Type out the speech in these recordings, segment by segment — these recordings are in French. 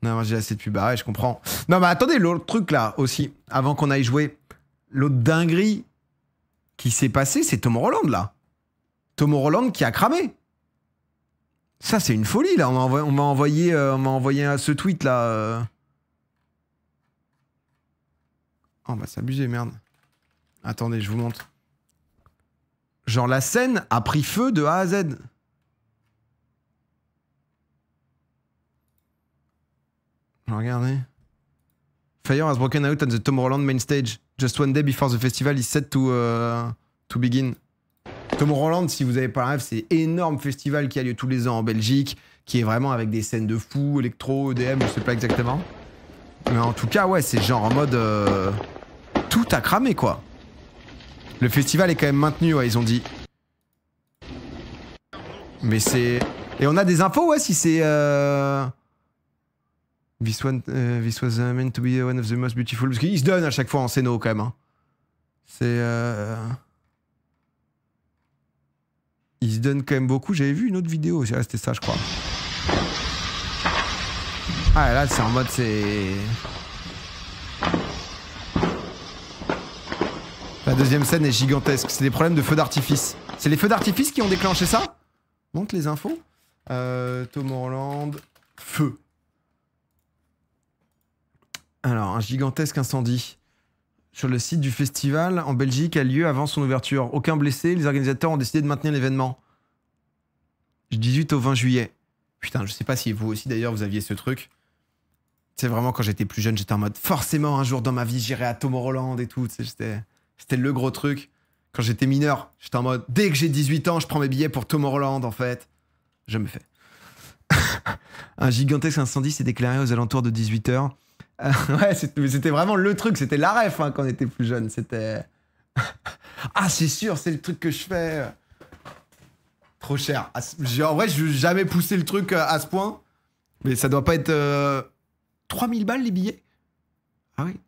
Non, j'ai assez de pub. Ah ouais, je comprends. Non, mais attendez, l'autre truc là aussi, avant qu'on aille jouer, l'autre dinguerie qui s'est passée, c'est Tomorrowland là. Tomorrowland qui a cramé. Ça, c'est une folie là. On m'a envoyé ce tweet là. Oh, bah, c'est abusé, merde. Attendez, je vous montre. Genre, la scène a pris feu de A à Z. Regardez. Fire has broken out on the Tomorrowland main stage. Just one day before the festival is set to begin. Tomorrowland, si vous avez pas la rêve, c'est énorme festival qui a lieu tous les ans en Belgique, qui est vraiment avec des scènes de fou, électro, EDM, je sais pas exactement. Mais en tout cas, ouais, c'est genre en mode... tout a cramé, quoi. Le festival est quand même maintenu, ouais, ils ont dit. Mais c'est... Et on a des infos, ouais, si c'est... This was meant to be one of the most beautiful... Parce qu'ils se donnent à chaque fois en scéno, quand même. Hein. C'est... Ils se donnent quand même beaucoup. J'avais vu une autre vidéo, c'était ça, je crois. Ah, là, c'est en mode, c'est... La deuxième scène est gigantesque. C'est des problèmes de feux d'artifice. C'est les feux d'artifice qui ont déclenché ça? Montre les infos. Tomorrowland. Feu. Alors, un gigantesque incendie. Sur le site du festival en Belgique a lieu avant son ouverture. Aucun blessé. Les organisateurs ont décidé de maintenir l'événement. Du 18 au 20 juillet. Putain, je sais pas si vous aussi d'ailleurs vous aviez ce truc. C'est vraiment quand j'étais plus jeune, j'étais en mode forcément un jour dans ma vie j'irai à Tomorrowland et tout. C'était le gros truc. Quand j'étais mineur, j'étais en mode dès que j'ai 18 ans, je prends mes billets pour Tomorrowland en fait. Je me fais. Un gigantesque incendie s'est déclaré aux alentours de 18h. Ouais, c'était vraiment le truc, c'était la ref hein, quand on était plus jeune. C'était. Ah, c'est sûr, c'est le truc que je fais. Trop cher. En vrai, je n'ai jamais poussé le truc à ce point. Mais ça doit pas être. 3000 balles les billets? Ah oui.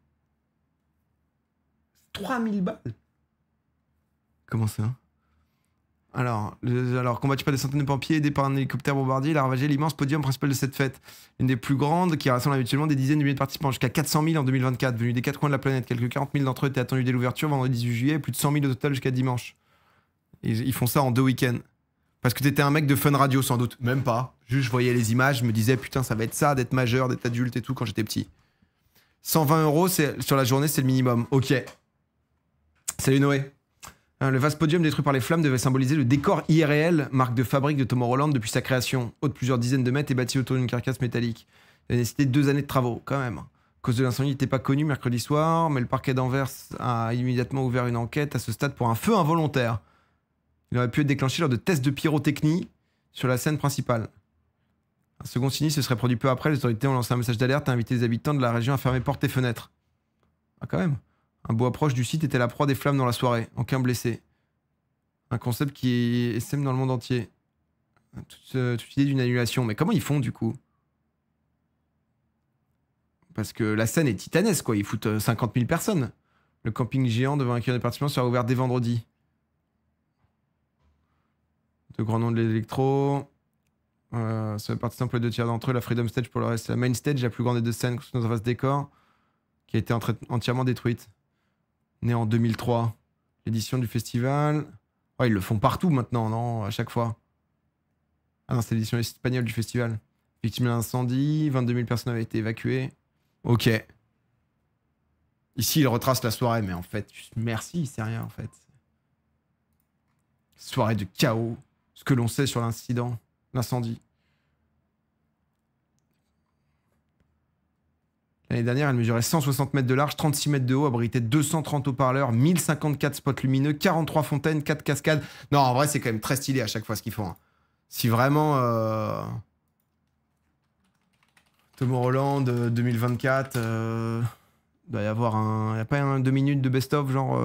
3000 balles. Comment ça? Alors, combattu par des centaines de pompiers, aidé par un hélicoptère bombardier, il a ravagé l'immense podium principal de cette fête. Une des plus grandes qui rassemble habituellement des dizaines de milliers de participants, jusqu'à 400 000 en 2024, venus des quatre coins de la planète. Quelques 40 000 d'entre eux étaient attendus dès l'ouverture, vendredi 18 juillet, et plus de 100 000 au total jusqu'à dimanche. Ils font ça en 2 week-ends. Parce que t'étais un mec de Fun Radio, sans doute. Même pas. Juste, je voyais les images, je me disais, putain, ça va être ça, d'être majeur, d'être adulte et tout, quand j'étais petit. 120 € sur la journée, c'est le minimum. Ok. Salut Noé. Le vaste podium détruit par les flammes devait symboliser le décor IRL, marque de fabrique de Tomorrowland depuis sa création. Haut de plusieurs dizaines de mètres et bâti autour d'une carcasse métallique. Il a nécessité 2 années de travaux, quand même. À cause de l'incendie, il n'était pas connu mercredi soir, mais le parquet d'Anvers a immédiatement ouvert une enquête à ce stade pour un feu involontaire. Il aurait pu être déclenché lors de tests de pyrotechnie sur la scène principale. Un second sinistre se serait produit peu après. Les autorités ont lancé un message d'alerte et invité les habitants de la région à fermer portes et fenêtres. Ah, quand même. Un bois proche du site était la proie des flammes dans la soirée. Aucun blessé. Un concept qui essaime dans le monde entier. Toute idée d'une annulation. Mais comment ils font du coup? Parce que la scène est titanesque quoi. Ils foutent 50 000 personnes. Le camping géant devant accueillir des participants sera ouvert dès vendredi. De grands noms de l'électro. Ça fait partie simple de 2 tiers d'entre eux. La Freedom Stage pour le reste. La Main Stage, la plus grande des 2 scènes construite dans un vaste décor, qui a été entièrement détruite. Née en 2003. L'édition du festival. Ouais, ils le font partout maintenant, non? À chaque fois. Ah non, c'est l'édition espagnole du festival. Victime d'un incendie, 22 000 personnes avaient été évacuées. Ok. Ici, il retrace la soirée, mais en fait, juste merci, c'est rien en fait. Soirée de chaos. Ce que l'on sait sur l'incident, l'incendie. L'année dernière, elle mesurait 160 mètres de large, 36 mètres de haut, abritait 230 haut-parleurs, 1054 spots lumineux, 43 fontaines, 4 cascades. Non, en vrai, c'est quand même très stylé à chaque fois ce qu'ils font. Hein. Si vraiment... Tomorrowland 2024, doit y avoir un... Y a pas un 2 minutes de best-of, genre...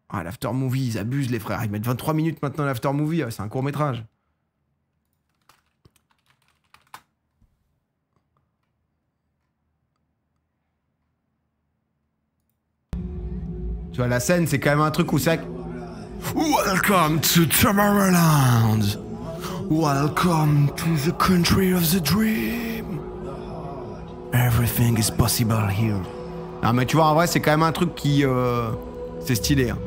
Ah, l'after movie, ils abusent les frères. Ils mettent 23 minutes maintenant l'after movie, c'est un court-métrage. Tu vois, la scène, c'est quand même un truc où c'est... Welcome to Tomorrowland. Welcome to the country of the dream. Everything is possible here. Ah mais tu vois, en vrai, c'est quand même un truc qui... c'est stylé. Hein.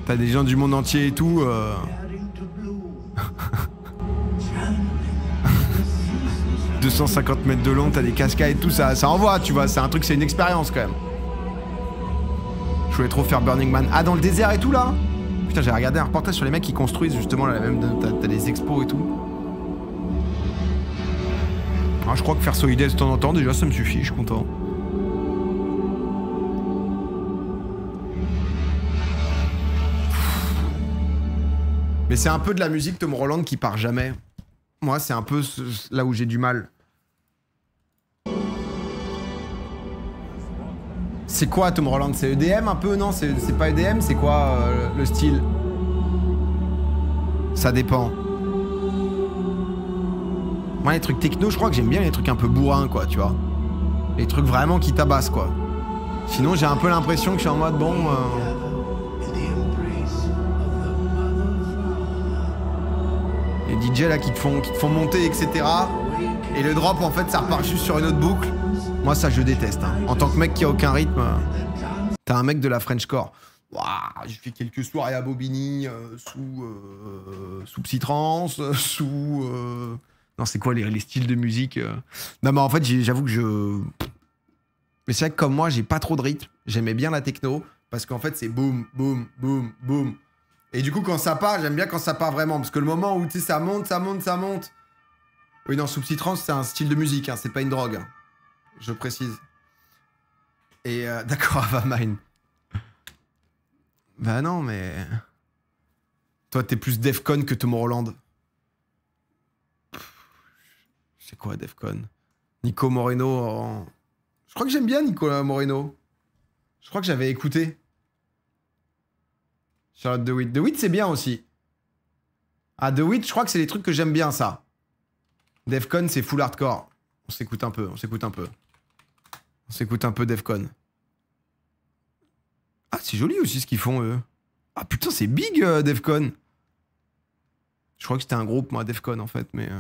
T'as des gens du monde entier et tout. 250 mètres de long, t'as des cascades et tout, ça envoie, tu vois. C'est un truc, c'est une expérience quand même. Je voulais trop faire Burning Man. Ah, dans le désert et tout là? Putain, j'ai regardé un reportage sur les mecs qui construisent justement là, même t'as des expos et tout. Ah, je crois que faire Solidaire de temps en temps, déjà, ça me suffit, je suis content. Mais c'est un peu de la musique Tom Roland qui part jamais. Moi, c'est un peu là où j'ai du mal. C'est quoi Tom Roland? C'est EDM un peu? Non, c'est pas EDM, c'est quoi le style? Ça dépend. Moi, les trucs techno, je crois que j'aime bien les trucs un peu bourrins, quoi, tu vois. Les trucs vraiment qui tabassent, quoi. Sinon, j'ai un peu l'impression que je suis en mode, bon... Les DJ, là, qui te font monter, etc. Et le drop, en fait, ça repart juste sur une autre boucle. Moi, ça, je déteste. Hein. En tant que mec qui a aucun rythme, t'as un mec de la Frenchcore. Waouh, j'ai fait quelques soirées à Bobigny, sous Psytrance, sous... Non, c'est quoi les styles de musique Non, mais en fait, j'avoue que je... Mais c'est vrai que comme moi, j'ai pas trop de rythme. J'aimais bien la techno, parce qu'en fait, c'est boum, boum, boum, boum. Et du coup, quand ça part, j'aime bien quand ça part vraiment. Parce que le moment où, tu sais, ça monte, ça monte, ça monte... Oui, non, sous Psytrance, c'est un style de musique, hein, c'est pas une drogue. Hein. Je précise. Et d'accord, Avamine. Bah non, mais... Toi, t'es plus Defcon que Tomorrowland. C'est quoi Defcon? Nico Moreno. Je crois que j'aime bien Nicolas Moreno. Je crois que j'avais écouté. Charlotte DeWitt. DeWitt, c'est bien aussi. Ah, DeWitt, je crois que c'est les trucs que j'aime bien, ça. Defcon, c'est full hardcore. On s'écoute un peu, on s'écoute un peu. On s'écoute un peu Defcon. Ah, c'est joli aussi ce qu'ils font, eux. Ah, putain, c'est big, Defcon. Je crois que c'était un groupe, moi, Defcon, en fait, mais...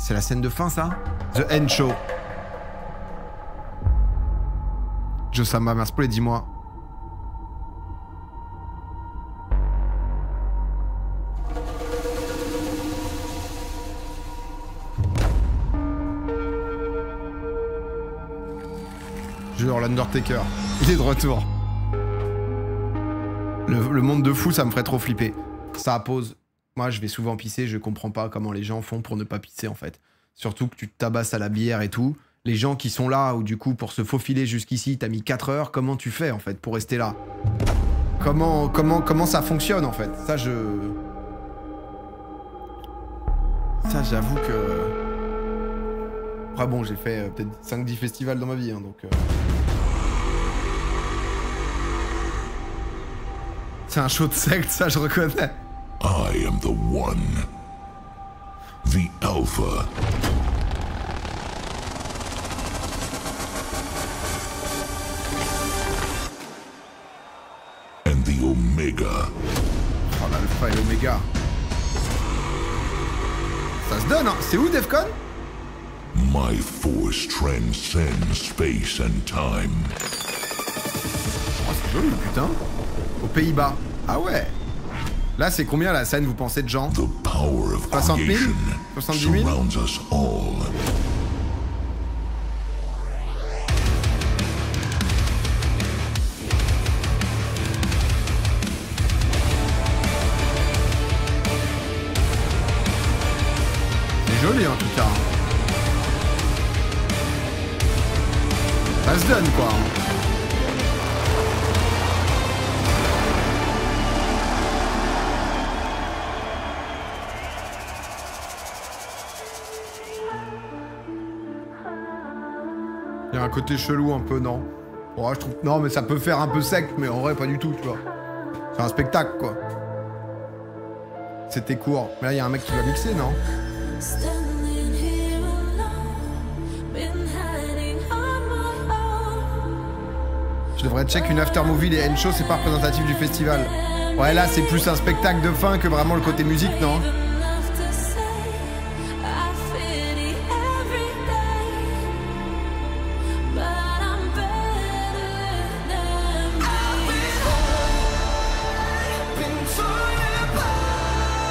C'est la scène de fin, ça? The End Show. Josama, merci pour les 10 mois. Jure, l'Undertaker. Il est de retour. Le monde de fou, ça me ferait trop flipper. Ça pose. Moi, je vais souvent pisser, je comprends pas comment les gens font pour ne pas pisser, en fait. Surtout que tu te tabasses à la bière et tout. Les gens qui sont là, ou du coup, pour se faufiler jusqu'ici, t'as mis 4 heures, comment tu fais, en fait, pour rester là? Comment ça fonctionne, en fait? Ça, j'avoue que... Après, bon, j'ai fait peut-être 5-10 festivals dans ma vie, hein, donc... C'est un show de secte, ça, je reconnais. I am the one. The Alpha. And the Omega. Oh, l'Alpha et l'Omega. Ça se donne, hein. C'est où, Defcon? My force transcends space and time. Oh, c'est joli, putain. Aux Pays-Bas. Ah ouais. Là, c'est combien la scène, vous pensez, de gens? 60 000? 70 000? C'est joli, en tout cas. Ça se donne, quoi. Il y a un côté chelou un peu, non? Ouais, je trouve... Non, mais ça peut faire un peu sec, mais en vrai, pas du tout, tu vois. C'est un spectacle, quoi. C'était court. Mais là, il y a un mec qui va mixer, non? Je devrais check une after movie, les end-shows, c'est pas représentatif du festival. Ouais, là, c'est plus un spectacle de fin que vraiment le côté musique, non?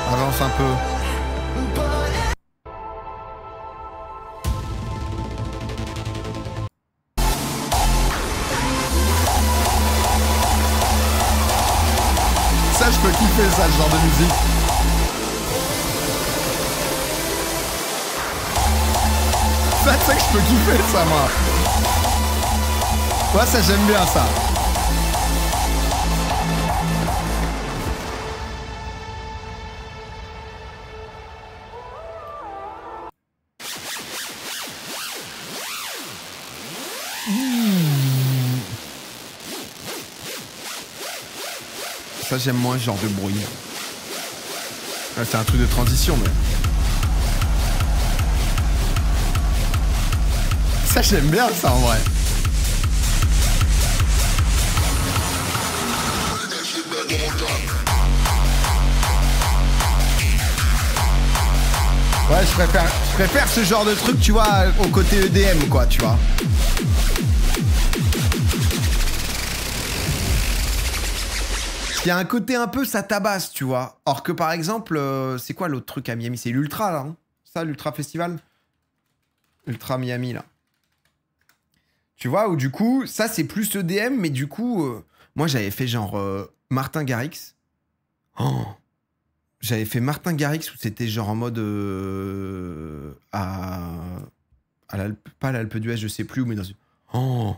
Avance un peu. Ça, je peux kiffer ça, ce genre de musique. Ça, tu sais que je peux kiffer ça, moi. Ouais, ça, j'aime bien ça. Ça, j'aime moins ce genre de bruit. Ouais, c'est un truc de transition, mais... Ça, j'aime bien ça, en vrai. Ouais, je préfère ce genre de truc, tu vois, au côté EDM, quoi, tu vois. Il y a un côté un peu ça tabasse, tu vois. Or que par exemple, c'est quoi l'autre truc à Miami? C'est l'Ultra, là, hein? Ça, l'Ultra Festival? Ultra Miami, là. Tu vois, où du coup, ça, c'est plus EDM, mais du coup, moi, j'avais fait genre Martin Garrix. Oh, j'avais fait Martin Garrix où c'était genre en mode pas l'Alpe d'Huez, je sais plus où, mais dans une... Oh,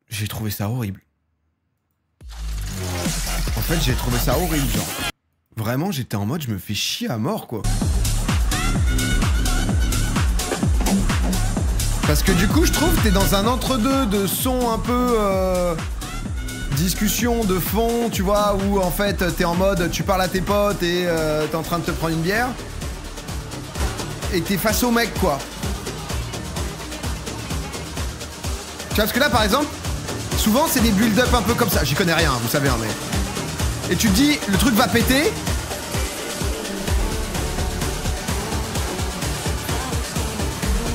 j'ai trouvé ça horrible. En fait, j'ai trouvé ça horrible, genre. Vraiment, j'étais en mode, je me fais chier à mort, quoi. Parce que du coup, je trouve que t'es dans un entre-deux de son un peu... discussion de fond, tu vois, où en fait, t'es en mode, tu parles à tes potes et t'es en train de te prendre une bière. Et t'es face au mec, quoi. Tu vois, parce que là, par exemple, souvent, c'est des build-up un peu comme ça. J'y connais rien, vous savez, hein, mais... Et tu te dis, le truc va péter.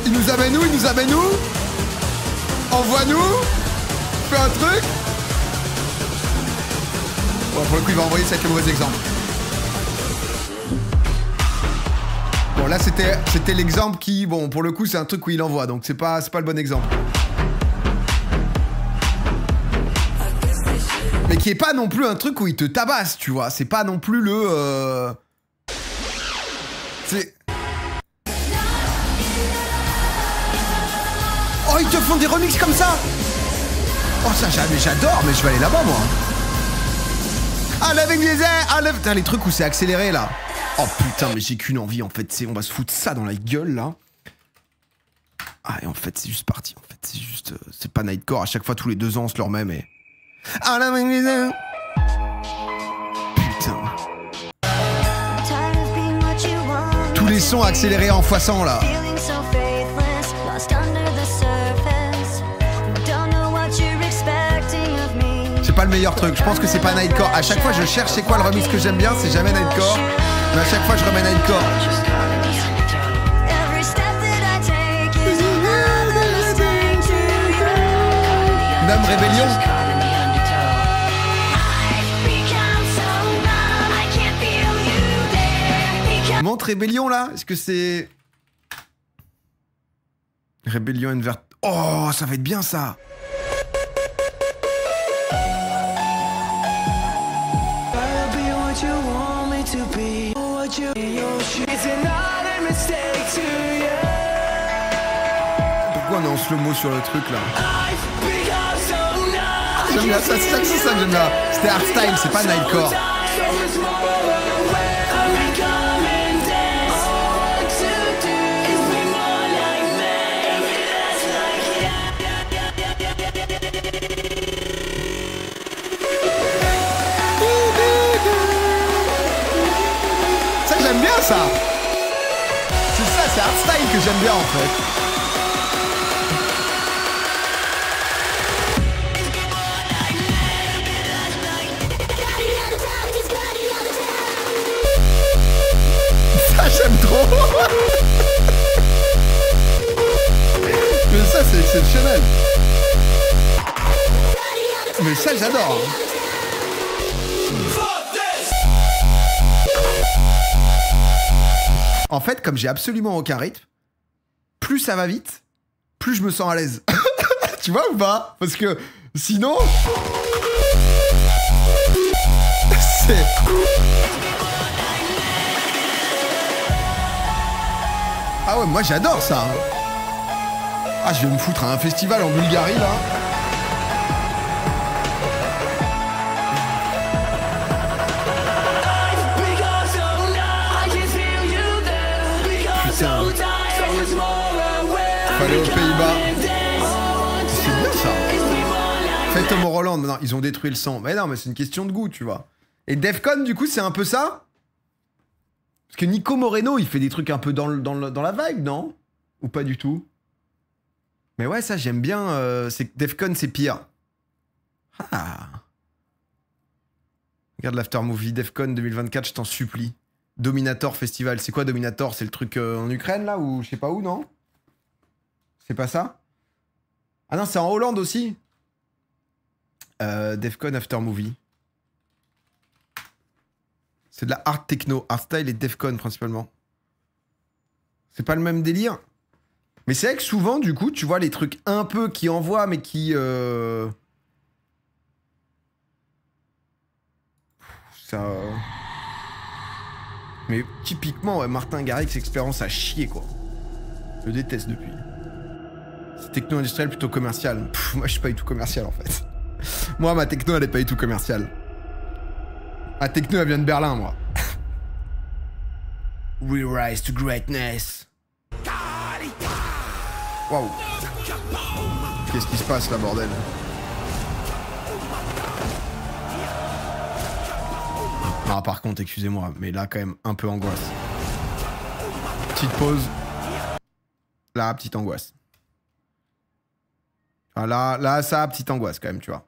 Il nous amène où? Il nous amène où? Envoie-nous. Fais un truc. Bon, pour le coup, il va envoyer, ça va être le mauvais exemple. Bon, là, c'était l'exemple qui... Bon, pour le coup, c'est un truc où il envoie, donc c'est pas le bon exemple. Mais qui est pas non plus un truc où il te tabasse, tu vois. C'est pas non plus le... C'est... Oh, ils te font des remixes comme ça. Oh, ça, j'adore, mais je vais aller là-bas, moi. Ah, avec les airs, putain, les trucs où c'est accéléré, là. Oh, putain, mais j'ai qu'une envie, en fait. On va se foutre ça dans la gueule, là. Ah, et en fait, c'est juste parti. En fait, c'est juste... c'est pas Nightcore. À chaque fois, tous les 2 ans, on se le remet, mais... Ah, là, avec les airs. Putain. Tous les sons accélérés en x100, là. C'est pas le meilleur truc, je pense que c'est pas Nightcore. À chaque fois je cherche c'est quoi le remix que j'aime bien, c'est jamais Nightcore. Mais à chaque fois je remets Nightcore. Nomme Rébellion. Montre Rébellion là. Est-ce que c'est... Rébellion Invert... Oh, ça va être bien ça. Pourquoi on est en slow-mo sur le truc là? J'aime bien ça, c'est ça que j'aime bien. C'était hardstyle, c'est pas Nightcore. Ça j'aime bien ça. C'est ça, c'est hardstyle que j'aime bien en fait. exceptionnel. Mais ça, j'adore. En fait, comme j'ai absolument aucun rythme, plus ça va vite, plus je me sens à l'aise. Tu vois ou pas? Parce que sinon... C'est... Ah ouais, moi j'adore ça. Hein. Ah, je vais me foutre à un festival en Bulgarie, là. Putain. Fallait aux Pays-Bas. C'est bien ça. Faites Tomorrowland. Non, ils ont détruit le son. Mais non, mais c'est une question de goût, tu vois. Et Defcon, du coup, c'est un peu ça? Parce que Nico Moreno, il fait des trucs un peu dans la vibe, non? Ou pas du tout? Mais ouais, ça, j'aime bien. C'est Defcon, c'est pire. Ah. Regarde l'aftermovie Defcon 2024, je t'en supplie. Dominator Festival. C'est quoi Dominator? C'est le truc en Ukraine, là? Ou je sais pas où, non? C'est pas ça? Ah non, c'est en Hollande aussi. Defcon Aftermovie. C'est de la art techno. Artstyle et Defcon, principalement. C'est pas le même délire. Mais c'est vrai que souvent, du coup, tu vois les trucs un peu qui envoient, mais qui... Ça... Mais typiquement, ouais, Martin Garrix, expérience à chier, quoi. Je le déteste depuis. C'est techno-industriel plutôt commercial. Pff, moi, je suis pas du tout commercial, en fait. Moi, ma techno, elle est pas du tout commerciale. Ma techno, elle vient de Berlin, moi. We rise to greatness. Waouh. Qu'est-ce qui se passe, là, bordel? Ah, par contre, excusez-moi, mais là, quand même, un peu angoisse. Petite pause. Là, petite angoisse. Ah, là, ça, petite angoisse, quand même, tu vois.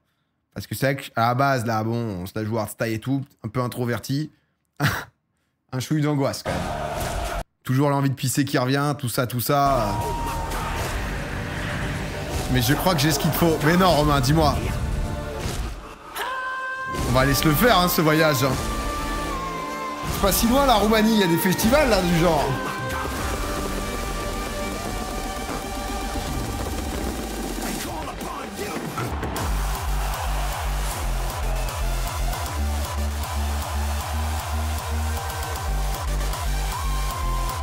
Parce que c'est vrai qu'à la base, là, bon, on se la joue hardstyle et tout, un peu introverti. Un chouille d'angoisse, quand même. Toujours l'envie de pisser qui revient, tout ça, tout ça. Mais je crois que j'ai ce qu'il te faut. Mais non, Romain, dis-moi. On va aller se le faire, hein, ce voyage. C'est pas si loin, la Roumanie. Il y a des festivals, là, du genre.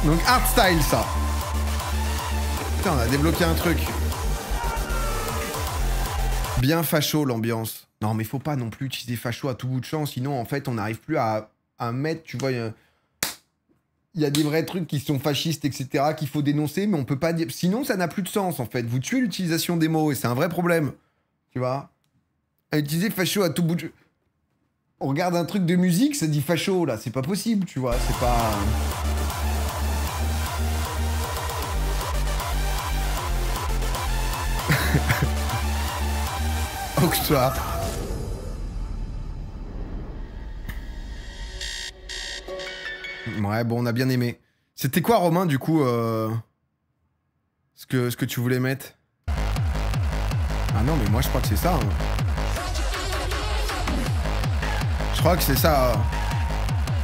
Donc, hardstyle, ça. Putain, on a débloqué un truc. Bien facho, l'ambiance. Non, mais faut pas non plus utiliser facho à tout bout de champ, sinon, en fait, on n'arrive plus à mettre, tu vois... Il y a des vrais trucs qui sont fascistes, etc., qu'il faut dénoncer, mais on peut pas dire... Sinon, ça n'a plus de sens, en fait. Vous tuez l'utilisation des mots, et c'est un vrai problème. Tu vois? À utiliser facho à tout bout de... On regarde un truc de musique, ça dit facho, là. C'est pas possible, tu vois. C'est pas... Oh que toi. Ouais, bon, on a bien aimé. C'était quoi, Romain, du coup, ce que tu voulais mettre? Ah non, mais moi, je crois que c'est ça. Hein. Je crois que c'est ça.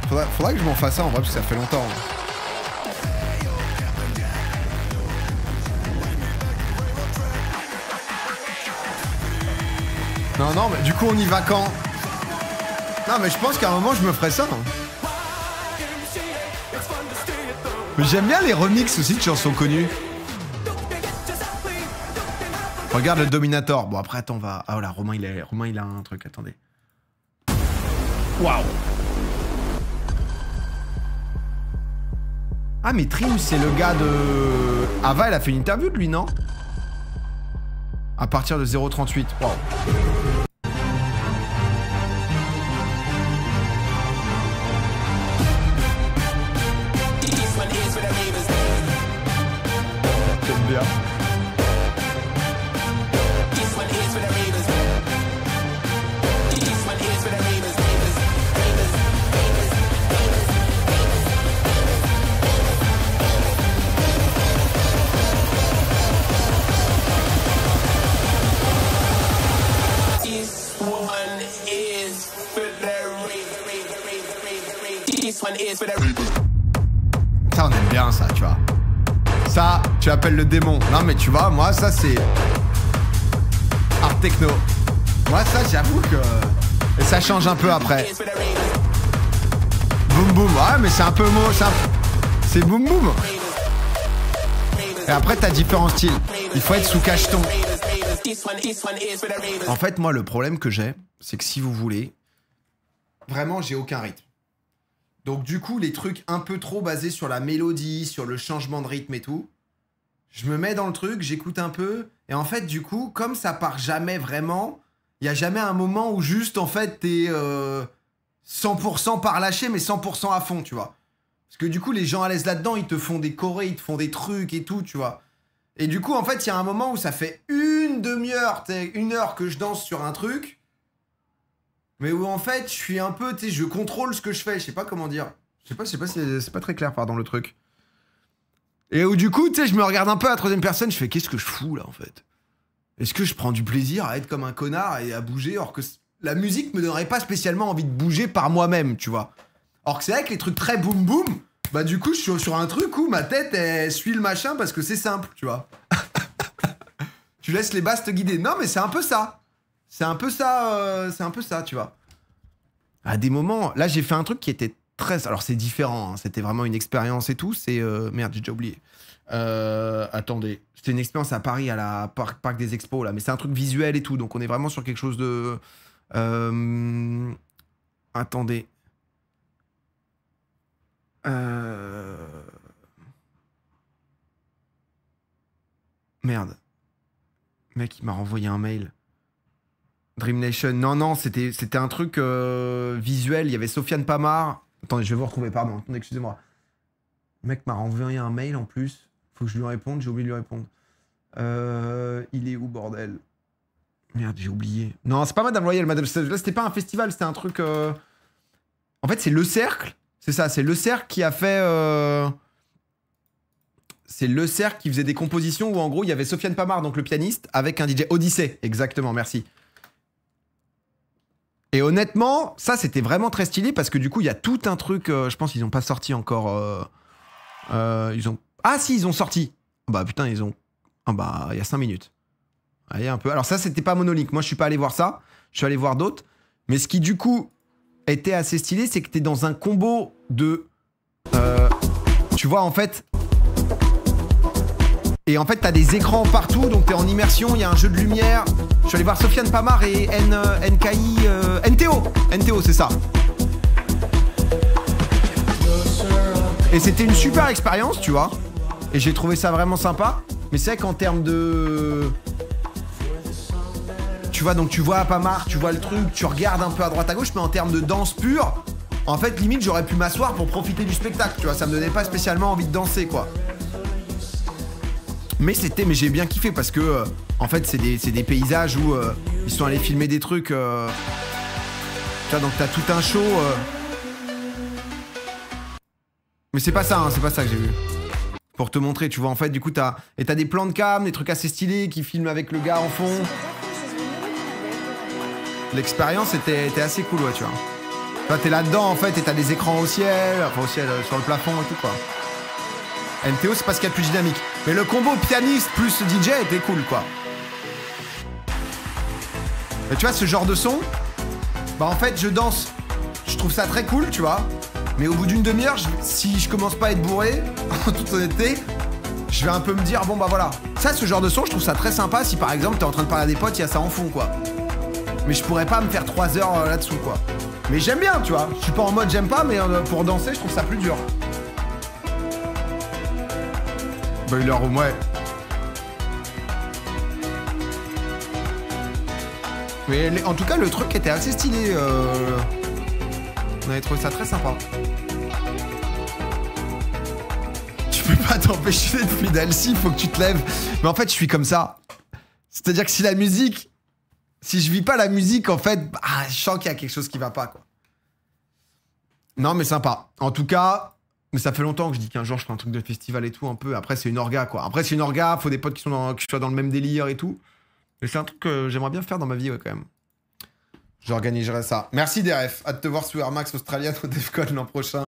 Faudra que je m'en fasse ça, en vrai, parce que ça fait longtemps. Non, non, mais du coup, on y va quand? Non, mais je pense qu'à un moment, je me ferai ça. Hein. Mais j'aime bien les remixes aussi de chansons connues. Regarde le Dominator. Bon, après, attends, on va... Ah, voilà, Romain, il a un truc, attendez. Waouh. Ah, mais Trim, c'est le gars de... Ava, elle a fait une interview de lui, non? À partir de 0,38. Waouh. J'aime bien. Ça, on aime bien ça, tu vois. Ça, tu appelles le démon. Non, mais tu vois, moi, ça, c'est... art techno. Moi, ça, j'avoue que... Et ça change un peu après. Boum boum. Ouais, mais c'est un peu mot. C'est boum boum. Et après, t'as différents styles. Il faut être sous cacheton. En fait, moi, le problème que j'ai, c'est que si vous voulez, vraiment, j'ai aucun rythme. Donc, du coup, les trucs un peu trop basés sur la mélodie, sur le changement de rythme et tout, je me mets dans le truc, j'écoute un peu, et en fait, du coup, comme ça part jamais vraiment, il n'y a jamais un moment où juste, en fait, t'es 100% par lâché, mais 100% à fond, tu vois. Parce que du coup, les gens à l'aise là-dedans, ils te font des chorés, ils te font des trucs et tout, tu vois. Et du coup, en fait, il y a un moment où ça fait une demi-heure, une heure que je danse sur un truc, mais où en fait, je suis un peu, tu sais, je contrôle ce que je fais, je sais pas comment dire. Je sais pas si c'est pas très clair, pardon, le truc. Et où du coup, tu sais, je me regarde un peu à la troisième personne, je fais, qu'est-ce que je fous là, en fait? Est-ce que je prends du plaisir à être comme un connard et à bouger, alors que la musique me donnerait pas spécialement envie de bouger par moi-même, tu vois? Alors que c'est vrai que les trucs très boum boum, bah du coup, je suis sur un truc où ma tête, elle suit le machin parce que c'est simple, tu vois. Tu laisses les basses te guider. Non, mais c'est un peu ça. C'est un peu ça, tu vois. À des moments, là, j'ai fait un truc qui était très... Alors, c'est différent, hein. C'était vraiment une expérience et tout. C'est... Merde, j'ai déjà oublié. Attendez. C'était une expérience à Paris, à la Parc des Expos, là. Mais c'est un truc visuel et tout. Donc, on est vraiment sur quelque chose de... Attendez. Merde. Le mec, il m'a renvoyé un mail. Dream Nation. Non, c'était un truc visuel. Il y avait Sofiane Pamar. Attendez, je vais vous retrouver, pardon. Attendez, excusez-moi. Le mec m'a renvoyé un mail en plus. Faut que je lui réponde, j'ai oublié de lui répondre. Il est où, bordel? Merde, j'ai oublié. Non, c'est pas mal d'envoyer le Madame. Là, c'était pas un festival, c'était un truc... En fait, c'est Le Cercle. C'est ça, c'est Le Cercle qui a fait... C'est Le Cercle qui faisait des compositions où, en gros, il y avait Sofiane Pamar, donc le pianiste, avec un DJ Odyssey. Exactement, merci. Et honnêtement, ça, c'était vraiment très stylé parce que du coup, il y a tout un truc... je pense qu'ils n'ont pas sorti encore... ils ont... Ah si, ils ont sorti. Bah putain, ils ont... Ah bah, il y a 5 minutes. Allez, un peu. Alors ça, c'était pas Monolink. Moi, je suis pas allé voir ça. Je suis allé voir d'autres. Mais ce qui, du coup, était assez stylé, c'est que t'es dans un combo de... tu vois, en fait... Et en fait, t'as des écrans partout, donc t'es en immersion, il y a un jeu de lumière. Je suis allé voir Sofiane Pamar et NKI... NTO. NTO, c'est ça. Et c'était une super expérience, tu vois. Et j'ai trouvé ça vraiment sympa. Mais c'est vrai qu'en termes de... Tu vois, donc tu vois Pamar, tu vois le truc, tu regardes un peu à droite à gauche, mais en termes de danse pure, en fait, limite, j'aurais pu m'asseoir pour profiter du spectacle, tu vois. Ça me donnait pas spécialement envie de danser, quoi. Mais j'ai bien kiffé parce que, en fait, c'est des paysages où ils sont allés filmer des trucs. Tu vois, donc t'as tout un show. Mais c'est pas ça, hein, c'est pas ça que j'ai vu. Pour te montrer, tu vois, en fait, du coup, t'as des plans de cam, des trucs assez stylés qui filment avec le gars en fond. L'expérience était assez cool, ouais, tu vois. Toi, t'es là-dedans, en fait, et t'as des écrans au ciel, enfin au ciel, sur le plafond et tout, quoi. NTO, c'est pas ce qu'il y a de plus dynamique. Mais le combo pianiste plus DJ était cool, quoi. Et tu vois, ce genre de son, bah en fait, je danse. Je trouve ça très cool, tu vois. Mais au bout d'une demi-heure, si je commence pas à être bourré, en toute honnêteté, je vais un peu me dire, bon bah voilà. Ça, ce genre de son, je trouve ça très sympa si par exemple, t'es en train de parler à des potes, il y a ça en fond, quoi. Mais je pourrais pas me faire 3 heures là-dessous, quoi. Mais j'aime bien, tu vois. Je suis pas en mode j'aime pas, mais pour danser, je trouve ça plus dur. Boiler Room, ouais. Mais en tout cas, le truc était assez stylé. On avait trouvé ça très sympa. Tu peux pas t'empêcher d'être fidèle, si, faut que tu te lèves. Mais en fait, je suis comme ça. C'est-à-dire que si la musique... Si je vis pas la musique, en fait, bah, je sens qu'il y a quelque chose qui va pas, quoi. Non, mais sympa. En tout cas... Mais ça fait longtemps que je dis qu'un jour je ferai un truc de festival et tout, un peu. Après, c'est une orga, quoi. Après, c'est une orga, faut des potes qui soient dans le même délire et tout. Mais c'est un truc que j'aimerais bien faire dans ma vie, ouais, quand même. J'organiserai ça. Merci, DRF. Hâte de te voir sous Air Max australienne au Defcon l'an prochain.